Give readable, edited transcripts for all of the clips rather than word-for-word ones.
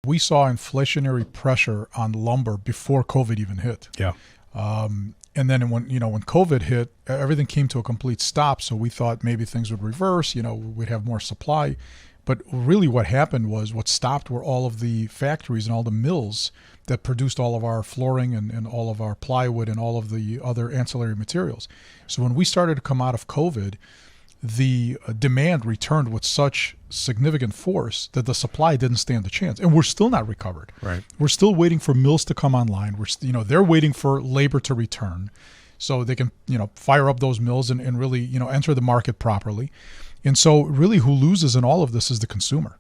We saw inflationary pressure on lumber before COVID even hit. Yeah. And then when COVID hit, everything came to a complete stop. So we thought maybe things would reverse, we'd have more supply. But really what happened was what stopped were all of the factories and all the mills that produced all of our flooring and all of our plywood and all of the other ancillary materials. So when we started to come out of COVID, the demand returned with such significant force that the supply didn't stand a chance, and we're still not recovered. Right. We're still waiting for mills to come online. They're waiting for labor to return, so they can fire up those mills and really enter the market properly. And so really, who loses in all of this is the consumer,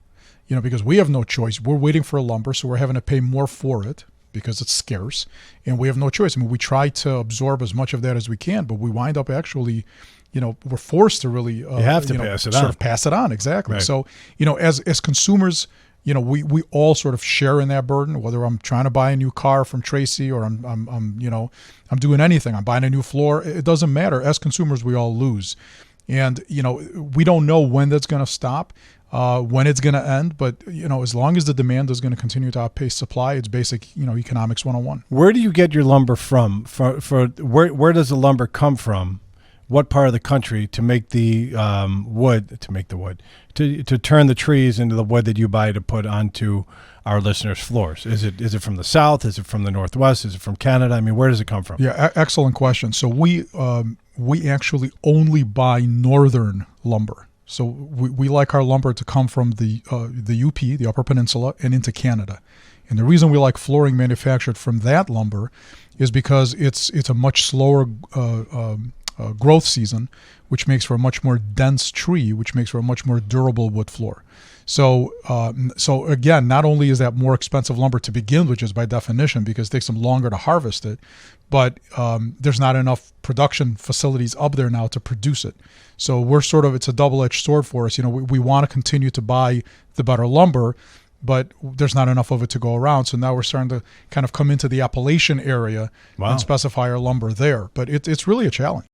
because we have no choice. We're waiting for lumber, so we're having to pay more for it because it's scarce, and we have no choice. I mean, we try to absorb as much of that as we can, but we wind up actually. We're forced to really you have to pass it on. Sort of pass it on, exactly. Right. So, as consumers, we all sort of share in that burden. Whether I'm trying to buy a new car from Tracy or I'm doing anything, I'm buying a new floor. It doesn't matter. As consumers, we all lose, and we don't know when that's going to stop, when it's going to end. But as long as the demand is going to continue to outpace supply, it's basic economics 101. Where do you get your lumber from? For where does the lumber come from? What part of the country to make the wood, to turn the trees into the wood that you buy to put onto our listeners' floors? Is it from the South? Is it from the Northwest? Is it from Canada? I mean, where does it come from? Yeah, excellent question. So we actually only buy northern lumber. So we like our lumber to come from the UP, the Upper Peninsula, and into Canada. And the reason we like flooring manufactured from that lumber is because it's a much slower growth season, which makes for a much more dense tree, which makes for a much more durable wood floor. So again, not only is that more expensive lumber to begin with, just by definition, because it takes them longer to harvest it, but there's not enough production facilities up there now to produce it. So it's a double-edged sword for us. We want to continue to buy the better lumber, but there's not enough of it to go around. So now we're starting to kind of come into the Appalachian area and specify our lumber there. But it's really a challenge.